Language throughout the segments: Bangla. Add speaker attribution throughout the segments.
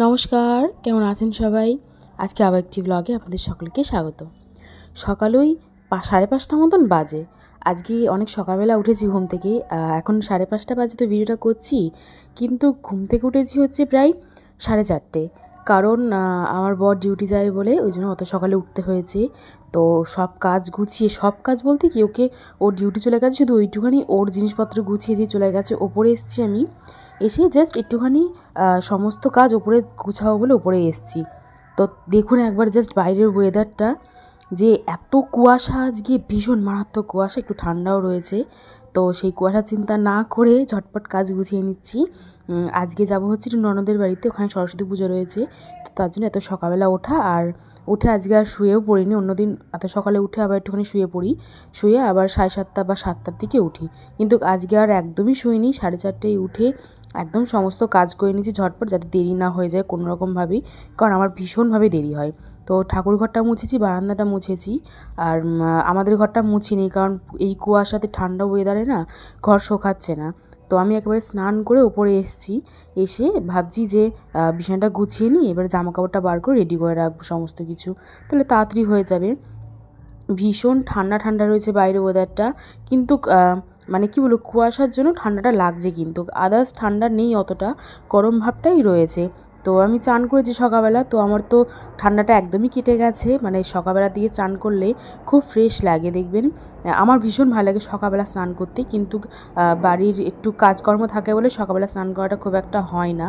Speaker 1: নমস্কার, কেমন আছেন সবাই? আজকে আবার একটি ব্লগে আপনাদের সকলকে স্বাগত। সকালই 5:30 মতন বাজে। আজকে অনেক সকালবেলা উঠেছি ঘুম থেকে। এখন 5:30 বাজে তো ভিডিওটা করছি, কিন্তু ঘুম থেকে উঠেছি হচ্ছে প্রায় 4:30। কারণ আমার বর ডিউটি যায় বলে ওই জন্য অত সকালে উঠতে হয়েছে। তো সব কাজ গুছিয়ে, সব কাজ বলতে কি, ওর ডিউটি চলে গেছে, শুধু ওইটুখানি ওর জিনিসপত্র গুছিয়ে দিয়ে চলে গেছে। ওপরে এসেছি আমি, এসে জাস্ট একটুখানি সমস্ত কাজ ওপরে গুছাবো বলে ওপরে এসেছি। তো দেখুন একবার জাস্ট বাইরের ওয়েদারটা, যে এত কুয়াশা, আজকে ভীষণ মারাত্মক কুয়াশা, একটু ঠান্ডাও রয়েছে। তো সেই কুয়াশা চিন্তা না করে ঝটপট কাজ গুছিয়ে নিচ্ছি। আজকে যাব হচ্ছে একটু ননদের বাড়িতে, ওখানে সরস্বতী পুজো রয়েছে। তো তার জন্য এত সকালবেলা ওঠা, আর উঠে আজকে আর শুয়েও পড়িনি। অন্যদিন এত সকালে উঠে আবার একটুখানি শুয়ে পড়ি, শুয়ে আবার 7:30 বা 7টার দিকে উঠি। কিন্তু আজকে আর একদমই শুইনি, 4:30টায় উঠে একদম সমস্ত কাজ করে নিয়েছি ঝটপট, যাতে দেরি না হয়ে যায় কোনো রকমভাবেই, কারণ আমার ভীষণভাবে দেরি হয়। তো ঠাকুর ঘরটা মুছেছি, বারান্দাটা মুছেছি, আর আমাদের ঘরটা মুছিনি, কারণ এই কুয়াশাতে ঠান্ডা ওয়েদারে না ঘর শোকাচ্ছে না। তো আমি একেবারে স্নান করে ওপরে এসেছি, এসে ভাবছি যে বিছানাটা গুছিয়ে নিই, এবার জামাকাপড়টা বার করে রেডি করে রাখবো সমস্ত কিছু, তাহলে তাড়াতাড়ি হয়ে যাবে। ভীষণ ঠান্ডা ঠান্ডা রয়েছে বাইরে ওয়েদারটা, কিন্তু মানে কি বলবো, কুয়াশার জন্য ঠান্ডাটা লাগছে, কিন্তু আদার্স ঠান্ডা নেই, অতটা গরম ভাবটাই রয়েছে। তো আমি চান করেছি সকালবেলা, তো আমার তো ঠান্ডাটা একদমই কেটে গেছে। মানে সকালবেলা দিয়ে চান করলে খুব ফ্রেশ লাগে, দেখবেন। আমার ভীষণ ভালো লাগে সকালবেলা স্নান করতে, কিন্তু বাড়ির একটু কাজকর্ম থাকে বলে সকালবেলা স্নান করাটা খুব একটা হয় না।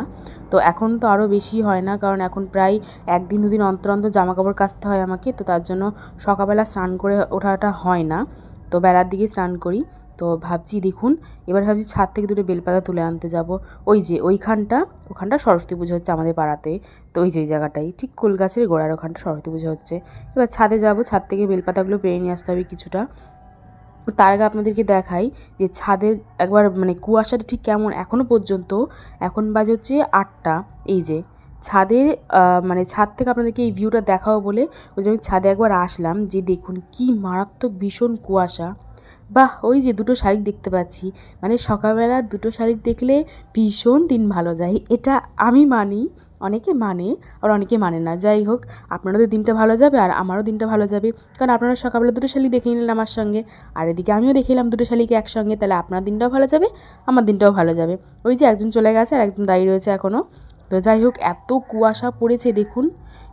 Speaker 1: তো এখন তো আরও বেশি হয় না, কারণ এখন প্রায় 1-2 দিন অন্তর অন্তর জামাকাপড় কাচতে হয় আমাকে, তো তার জন্য সকালবেলা স্নান করে ওঠাটা হয় না, তো বেলার দিকে স্নান করি। তো ভাবছি, দেখুন এবার ভাবছি ছাদ থেকে দুটো বেলপাতা তুলে আনতে যাব। ওই যে ওখানটা সরস্বতী পুজো হচ্ছে আমাদের পাড়াতে। তো ওই যে ওই জায়গাটাই ঠিক কুল গাছের গোড়ার ওখানটা সরস্বতী পুজো হচ্ছে। এবার ছাদে যাব, ছাদ থেকে বেলপাতাগুলো পেরে নিয়ে আসতে হবে কিছুটা। তার আগে আপনাদেরকে দেখাই যে ছাদের একবার মানে কুয়াশাটা ঠিক কেমন এখনও পর্যন্ত। এখন বাজে হচ্ছে 8টা। এই যে ছাদের মানে ছাদ থেকে আপনাদেরকে এই ভিউটা দেখাবো বলে ওই জন্য আমি ছাদে একবার আসলাম, যে দেখুন কি মারাত্মক ভীষণ কুয়াশা। বাহ, ওই যে দুটো শালিক দেখতে পাচ্ছি, মানে সকালবেলা দুটো শালিক দেখলে ভীষণ দিন ভালো যায়, এটা আমি মানি। অনেকে মানে আর অনেকে মানে না, যাই হোক, আপনাদের দিনটা ভালো যাবে আর আমারও দিনটা ভালো যাবে, কারণ আপনারা সকালবেলা দুটো শালিক দেখে নিলেন আমার সঙ্গে, আর এদিকে আমিও দেখে নিলাম দুটো শালিকে একসঙ্গে, তাহলে আপনার দিনটাও ভালো যাবে, আমার দিনটাও ভালো যাবে। ওই যে একজন চলে গেছে আর একজন দাঁড়িয়ে রয়েছে এখনও। তো যাই হোক, এত কুয়াশা পড়েছে দেখুন,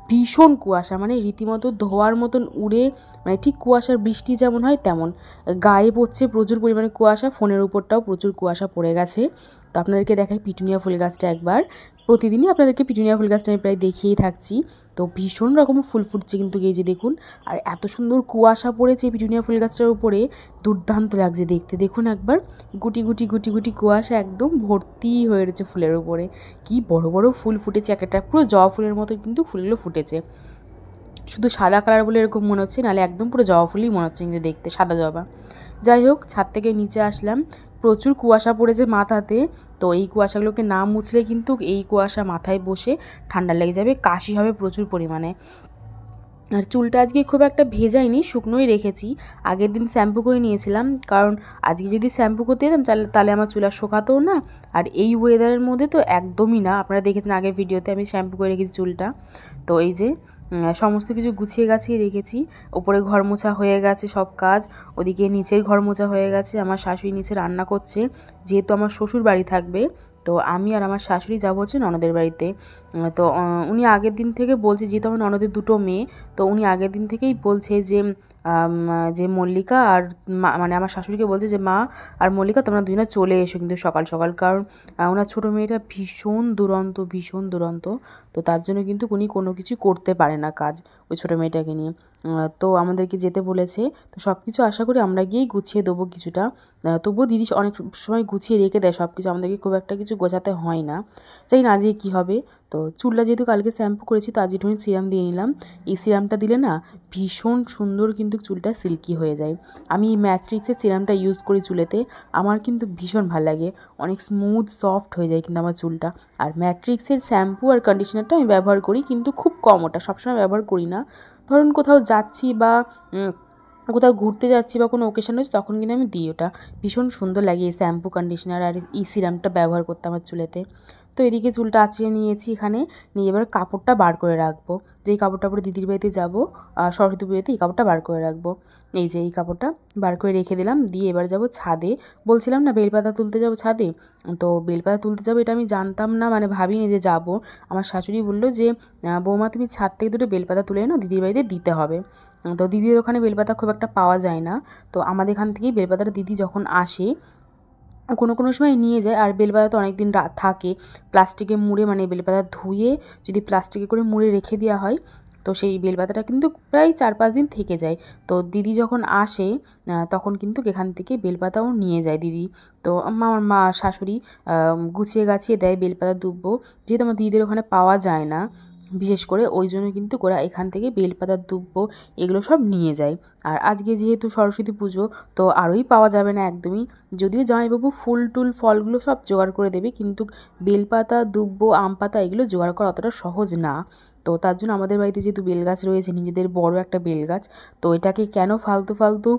Speaker 1: ভীষণ কুয়াশা, মানে রীতিমতো ধোয়ার মতন উড়ে, মানে ঠিক কুয়াশার বৃষ্টি যেমন হয় তেমন গায়ে পড়ছে প্রচুর পরিমাণে কুয়াশা। ফোনের উপরটাও প্রচুর কুয়াশা পড়ে গেছে। তো আপনাদেরকে দেখাই পিটুনিয়া ফুল গাছটা একবার। প্রতিদিনই আপনাদেরকে পিটুনিয়া ফুল গাছটা আমি প্রায় দেখিয়েই থাকছি। তো ভীষণ রকম ফুল ফুটছে কিন্তু, এই যে দেখুন, আর এত সুন্দর কুয়াশা পড়েছে পিটুনিয়া ফুল গাছটার উপরে, দুর্দান্ত লাগছে দেখতে। দেখুন একবার, গুটি গুটি গুটি গুটি কুয়াশা একদম ভর্তি হয়ে রয়েছে ফুলের উপরে। কি বড় বড় ফুল ফুটেছে, একটা পুরো জবা ফুলের মতো কিন্তু ফুলগুলো ফুটেছে। শুধু সাদা কালার বলে এরকম মনে হচ্ছে, নাহলে একদম পুরো জবা ফুলই মনে হচ্ছে কিন্তু দেখতে, সাদা জবা। যাই হোক, ছাদ থেকে নিচে আসলাম, প্রচুর কুয়াশা পড়েছে মাথাতে। তো এই কুয়াশাগুলোকে না মুছলে কিন্তু এই কুয়াশা মাথায় বসে ঠান্ডা লেগে যাবে, কাশি হবে প্রচুর পরিমাণে। আর চুলটা আজকে খুব একটা ভেজাইনি, শুকনোই রেখেছি। আগের দিন শ্যাম্পু করে নিয়েছিলাম, কারণ আজকে যদি শ্যাম্পু করতে যেতাম তাহলে আমার চুল আর শোকাতেও না। আর এই ওয়েদারের মধ্যে তো একদমই না, আপনারা দেখেছেন আগের ভিডিওতে আমি শ্যাম্পু করে রেখেছি চুলটা। তো এই যে সমস্ত কিছু গুছিয়ে গাছিয়ে রেখেছি। ওপরে ঘর মোছা হয়ে গেছে সব কাজ, ওদিকে নিচের ঘর মোছা হয়ে গেছে। আমার শাশুড়ি নিচে রান্না করছে, যেহেতু আমার শ্বশুর বাড়ি থাকবে, তো আমি আর আমার শাশুড়ি যাবো হচ্ছে ননদের বাড়িতে। তো উনি আগের দিন থেকে বলছে, যেহেতু আমার ননদের দুটো মেয়ে, তো উনি আগের দিন থেকেই বলছে যে মল্লিকা আর মানে আমার শাশুড়িকে বলছে যে মা আর মল্লিকা তোমরা দুজনে চলে এসো কিন্তু সকাল সকাল, কারণ ওনার ছোটো মেয়েটা ভীষণ দুরন্ত। তো তার জন্য কিন্তু উনি কোনো কিছু করতে পারে না কাজ ওই ছোটো মেয়েটাকে নিয়ে। তো আমাদেরকে যেতে বলেছে। তো সব কিছু আশা করি আমরা গিয়েই গুছিয়ে দেবো কিছুটা। তবুও দিদি অনেক সময় গুছিয়ে রেখে দেয় সব কিছু, আমাদেরকে খুব একটা কিছু গোছাতে হয় না। জানি না আজকে কী হবে। তো চুলটা যেহেতু কালকে শ্যাম্পু করেছি, তো আজ একটুখানি সিরাম দিয়ে নিলাম। এই সিরামটা দিলে না ভীষণ সুন্দর কিন্তু চুলটা সিল্কি হয়ে যায়। আমি ম্যাট্রিক্সের সিরামটা ইউজ করি চুলেতে, আমার কিন্তু ভীষণ ভালো লাগে, অনেক স্মুথ সফট হয়ে যায় কিন্তু আমার চুলটা। আর ম্যাট্রিক্সের শ্যাম্পু আর কন্ডিশনারটা আমি ব্যবহার করি, কিন্তু খুব কম, ওটা সবসময় ব্যবহার করি না। ধরুন কোথাও যাচ্ছি বা কোথাও ঘুরতে যাচ্ছি বা কোনো ওকেশন হচ্ছে, তখন কিন্তু আমি দিই ওটা। ভীষণ সুন্দর লাগে এই শ্যাম্পু কন্ডিশনার আর এই সিরামটা ব্যবহার করতে আমার চুলেতে। তো এদিকে চুলটা আঁচড়িয়ে নিয়েছি এখানে, নিয়ে এবার কাপড়টা বার করে রাখবো। যেই কাপড়টা পরে দিদির বাড়িতে যাবো সরস্বতী পুজোতে, এই কাপড়টা বার করে রাখবো। এই যে এই কাপড়টা বার করে রেখে দিলাম। দিয়ে এবার যাব ছাদে। বলছিলাম না বেলপাতা তুলতে যাব ছাদে, তো বেলপাতা তুলতে যাবো এটা আমি জানতাম না, মানে ভাবিনি যে যাব। আমার শাশুড়ি বললো যে বৌমা তুমি ছাদ থেকে দুটো বেলপাতা তুলে এনো, দিদির বাড়িতে দিতে হবে। তো দিদির ওখানে বেলপাতা খুব একটা পাওয়া যায় না, তো আমাদের এখান থেকেই বেলপাতাটা দিদি যখন আসে কোনো সময় নিয়ে যায়। আর বেলপাতা তো অনেক দিন থাকে, প্লাস্টিকে মুড়ে, মানে বেলপাতা ধুয়ে যদি প্লাস্টিকে করে মুড়ে রেখে দেওয়া হয়, তো সেই বেলপাতাটা কিন্তু প্রায় 4-5 দিন থেকে যায়। তো দিদি যখন আসে তখন কিন্তু এখান থেকে বেলপাতাও নিয়ে যায় দিদি। তো আমার মা শাশুড়ি গুছিয়ে গাছিয়ে দেয় বেলপাতা দুব্বো, যেহেতু আমার দিদিদের ওখানে পাওয়া যায় না বিশেষ করে, ওই জন্য কিন্তু ওরা এখান থেকে বেলপাতা দুব্বো এগুলো সব নিয়ে যায়। আর আজকে যেহেতু সরস্বতী পুজো, তো আরোই পাওয়া যাবে না একদমই। যদিও জামাইবাবু ফুল টুল ফলগুলো সব জোগাড় করে দেবে, কিন্তু বেলপাতা দুব্বো আম পাতা এগুলো জোগাড় করা অতটা সহজ না। তো তার জন্য আমাদের বাড়িতে যেহেতু বেলগাছ রয়েছে, নিজেদের বড় একটা বেলগাছ, তো এটাকে কেন ফালতু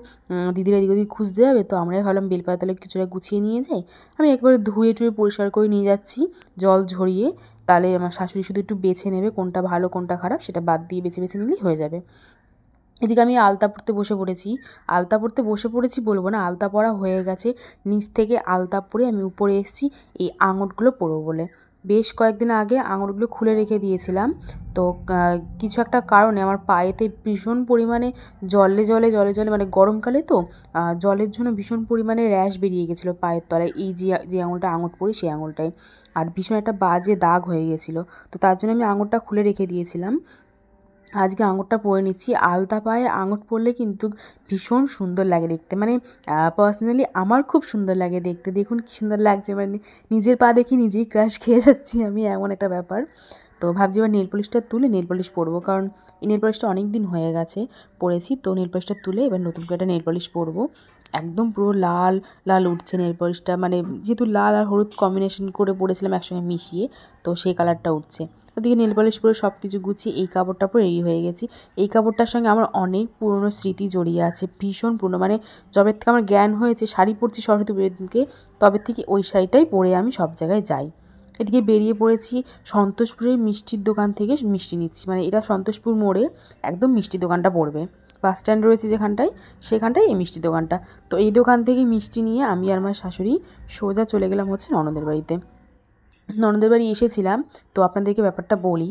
Speaker 1: দিদিরা এদিক ওদিক খুঁজতে যাবে, তো আমরাই ভাবলাম বেলপাতা তাহলে কিছুটা গুছিয়ে নিয়ে যাই। আমি একবারে ধুয়ে টুয়ে পরিষ্কার করে নিয়ে যাচ্ছি জল ঝরিয়ে, তাহলে আমার শাশুড়ি শুধু একটু বেছে নেবে কোনটা ভালো কোনটা খারাপ, সেটা বাদ দিয়ে বেছে বেছে নিলেই হয়ে যাবে। এদিকে আমি আলতা পরতে বসে পড়েছি বলবো না, আলতা পরা হয়ে গেছে। নিচ থেকে আলতা পরে আমি উপরে এসেছি এই আঙটগুলো পরবো বলে। বেশ কয়েকদিন আগে আঙুরগুলো খুলে রেখে দিয়েছিলাম, তো কিছু একটা কারণে আমার পায়েতে ভীষণ পরিমাণে জলে মানে গরমকালে তো জলের জন্য ভীষণ পরিমাণে র্যাশ বেরিয়ে গেছিলো পায়ের তলায়, এই যে আঙুলটা আঙুর পরি সেই আঙুলটায়, আর ভীষণ একটা বাজে দাগ হয়ে গেছিলো। তো তার জন্য আমি আঙুরটা খুলে রেখে দিয়েছিলাম। আজকে আঙুরটা পরে নিচ্ছি। আলতা পায়ে আঙুর পরলে কিন্তু ভীষণ সুন্দর লাগে দেখতে, মানে পার্সোনালি আমার খুব সুন্দর লাগে দেখতে। দেখুন কী সুন্দর লাগছে, মানে নিজের পা দেখি নিজেই ক্রাশ খেয়ে যাচ্ছি আমি, এমন একটা ব্যাপার। তো ভাবছি এবার নেল পলিশটা তুলে নেল পলিশ পরবো, কারণ এই নেল পলিশটা অনেক দিন হয়ে গেছে পরেছি। তো নেল পলিশটা তুলে এবার নতুন করে একটা নেল পলিশ পরবো। একদম পুরো লাল লাল উঠছে নেল পলিশটা, মানে যেহেতু লাল আর হলুদ কম্বিনেশন করে পরেছিলাম একসঙ্গে মিশিয়ে, তো সেই কালারটা উঠছে। ওদিকে নেল পলিশ পরে সব কিছু গুছিয়ে এই কাপড়টা পরে রেডি হয়ে গেছি। এই কাপড়টার সঙ্গে আমার অনেক পুরনো স্মৃতি জড়িয়ে আছে, ভীষণ পুরনো, মানে যবে থেকে আমার জ্ঞান হয়েছে শাড়ি পরছি সরস্বতী পুজোর দিনকে, তবে থেকে ওই শাড়িটাই পরে আমি সব জায়গায় যাই। এদিকে বেরিয়ে পড়েছি সন্তোষপুরের মিষ্টির দোকান থেকে মিষ্টি নিচ্ছি, মানে এটা সন্তোষপুর মোড়ে একদম মিষ্টির দোকানটা পড়বে, বাস স্ট্যান্ড রয়েছে যেখানটায়, সেখানটায় এই মিষ্টির দোকানটা। তো এই দোকান থেকে মিষ্টি নিয়ে আমি আর আমার শাশুড়ি সোজা চলে গেলাম হচ্ছে ননদের বাড়িতে। ননদের বাড়ি এসেছিলাম, তো আপনাদেরকে ব্যাপারটা বলি।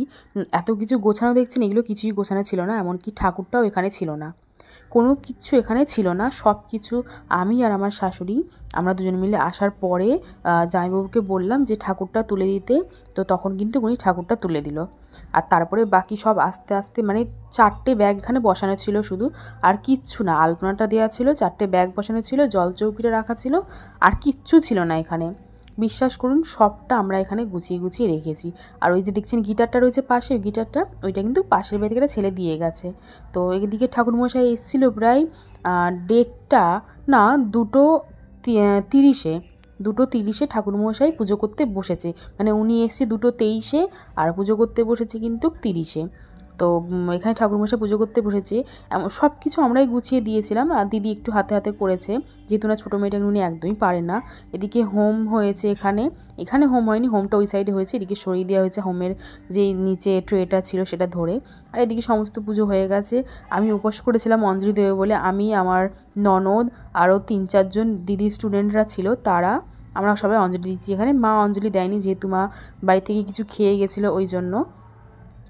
Speaker 1: এত কিছু গোছানো দেখছেন, এগুলো কিছুই গোছানো ছিল না, এমনকি ঠাকুরটাও এখানে ছিল না, কোনো কিচ্ছু এখানে ছিল না। সব কিছু আমি আর আমার শাশুড়ি আমরা দুজন মিলে আসার পরে জামাইবাবুকে বললাম যে ঠাকুরটা তুলে দিতে, তো তখন কিন্তু উনি ঠাকুরটা তুলে দিল। আর তারপরে বাকি সব আস্তে আস্তে, মানে 4টে ব্যাগ এখানে বসানো ছিল শুধু, আর কিচ্ছু না। আলপনাটা দেওয়া ছিল, 4টে ব্যাগ বসানো ছিল, জল চৌকিটা রাখা ছিল, আর কিচ্ছু ছিল না এখানে। বিশ্বাস করুন সবটা আমরা এখানে গুছিয়ে রেখেছি। আর ওই যে দেখছেন গিটারটা রয়েছে পাশে, ওই গিটারটা ওইটা কিন্তু পাশের বাড়ি থেকে ছেলে দিয়ে গেছে। তো এদিকে ঠাকুরমশাই এসেছিলো প্রায় 1:30 না 2:30 ঠাকুরমশাই পুজো করতে বসেছে, মানে উনি এসছে 2:23 আর পুজো করতে বসেছে কিন্তু 30। তো এখানে ঠাকুরমশাই পুজো করতে বসেছে, এমন সব কিছু আমরাই গুছিয়ে দিয়েছিলাম, আর দিদি একটু হাতে হাতে করেছে, যেহেতু না ছোটো মেয়েটা উনি একদমই পারে না। এদিকে হোম হয়েছে, এখানে হোম হয়নি, হোমটা ওই সাইডে হয়েছে, এদিকে সরিয়ে দেওয়া হয়েছে হোমের যে নিচে ট্রেটা ছিল সেটা ধরে। আর এদিকে সমস্ত পুজো হয়ে গেছে। আমি উপোস করেছিলাম অঞ্জলি দেবে বলে, আমি আমার ননদ আরও 3-4 জন দিদির স্টুডেন্টরা ছিল, আমরা সবাই অঞ্জলি দিচ্ছি এখানে। মা অঞ্জলি দেয়নি, যেহেতু মা বাড়ি থেকে কিছু খেয়ে গেছিলো, ওই জন্য।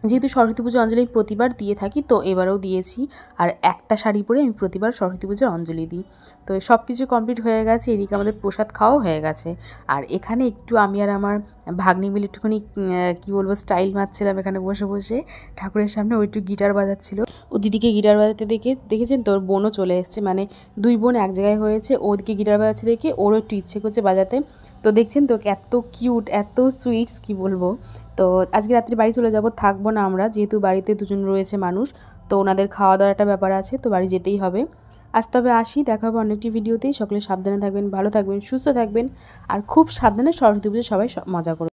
Speaker 1: যেহেতু সরস্বতী পুজো অঞ্জলি প্রতিবার দিয়ে থাকি, তো এবারেও দিয়েছি। আর একটা শাড়ি পরে আমি প্রতিবার সরস্বতী পুজোর অঞ্জলি দিই। তো সব কিছু কমপ্লিট হয়ে গেছে, এদিকে আমাদের প্রসাদ খাওয়াও হয়ে গেছে। আর এখানে একটু আমি আর আমার ভাগ্নি মিলে একটুখানি কী বলবো স্টাইল মারছিলাম এখানে বসে বসে ঠাকুরের সামনে। ও একটু গিটার বাজাচ্ছিল, ও দিদিকে গিটার বাজাতে দেখেছেন তো, ওর বোনও চলে এসছে, মানে 2 বোন এক জায়গায় হয়েছে। ওদিকে গিটার বাজাচ্ছে দেখে ওরও একটু ইচ্ছে করছে বাজাতে। তো দেখছেন তো এত কিউট, এত সুইটস, কি বলবো। তো আজকে রাত্রে বাড়ি চলে যাব, থাকবো না আমরা, যেহেতু বাড়িতে 2 জন রয়েছে মানুষ, তো ওনাদের খাওয়া দাওয়ার একটা ব্যাপার আছে, তো বাড়ি যেতেই হবে। আজ তবে আসি, দেখা হবে অন্য একটি ভিডিওতেই। সকলে সাবধানে থাকবেন, ভালো থাকবেন, সুস্থ থাকবেন, আর খুব সাবধানে সরস্বতী পুজো সবাই মজা করবেন।